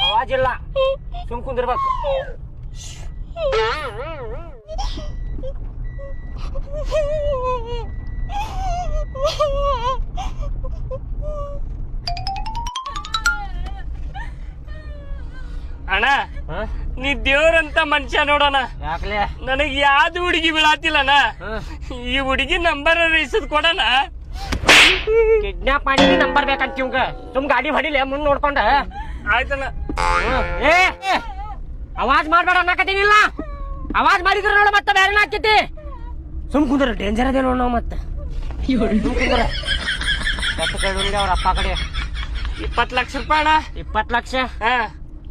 ಆವಾಜಿಲ್ಲ ಸುಮ್ ಕುಂದಿರ್ಬೇಕು. ಅಣ್ಣ ನೀ ದೇವ್ರಂತ ಮನುಷ್ಯ ನೋಡೋಣ. ಯಾಕ್ಲೆ ನನಗ್ ಯಾವ್ದು ಹುಡುಗಿ ಬೀಳಾತಿಲ್ಲಣ್ಣ. ಈ ಹುಡುಗಿ ನಂಬರ್ ಇಸದ್ ಕೊಡಣ. ಕಿಡ್ನಾಪ್ ಮಾಡಿ ನಂಬರ್ ಬೇಕಂತ ಇವಂಗ. ಸುಮ್ ಗಾಡಿ ಹೊಡಿಲೆ ಮುಂದ್ ನೋಡ್ಕೊಂಡ. ಆಯ್ತಣ್ಣ. ಏ ಅವಾಜ್ ಮಾಡ್ಬೇಡ ಅನ್ನಕತ್ತೀನಿಲ್ಲ. ಅವಾಜ್ ಮಾಡಿದ್ರ ನೋಡ ಮತ್ತೆ ಬೇರೆ ಹಾಕೈತಿ. ಸುಮ್ ಕುಂದ್ರ ಡೇಂಜರ್ ಅದೇ ನೋಡ್ ನಾವ್ ಮತ್ತೆ. ಅವ್ರ ಅಪ್ಪ ಕಡೆ 20 ಲಕ್ಷ ರೂಪಾಯಿ ಅಣ್ಣ. 20 ಲಕ್ಷ?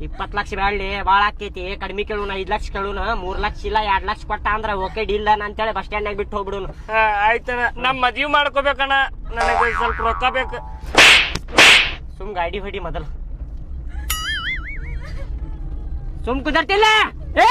20 ಲಕ್ಷ ಬ್ಯಾಡ್ಲಿ, ಬಾಳ ಆಕೈತಿ. ಕಡಿಮೆ ಕೇಳೋಣ, 5 ಲಕ್ಷ ಕೇಳೋಣ. 3 ಲಕ್ಷ ಇಲ್ಲ 2 ಲಕ್ಷ ಕೊಟ್ಟ ಅಂದ್ರ ಓಕೆ ಡೀಲ್ ಅಂತೇಳಿ ಬಸ್ ಸ್ಟ್ಯಾಂಡ್ ನಾಗ ಬಿಟ್ಟು ಹೋಗ್ಬಿಡುನು. ಆಯ್ತಣ್ಣ. ನಮ್ ಮದ್ವಿ ಮಾಡ್ಕೋಬೇಕಣ್ಣ. ನನಗೆ ಸ್ವಲ್ಪ ರೊಕ್ಕ ಬೇಕು. ಸುಮ್ ಗಾಡಿ ಹೊಡಿ ಮೊದಲು. ಸುಮ್ ಕುದರ್ತಿಲ್ಲ. ಏ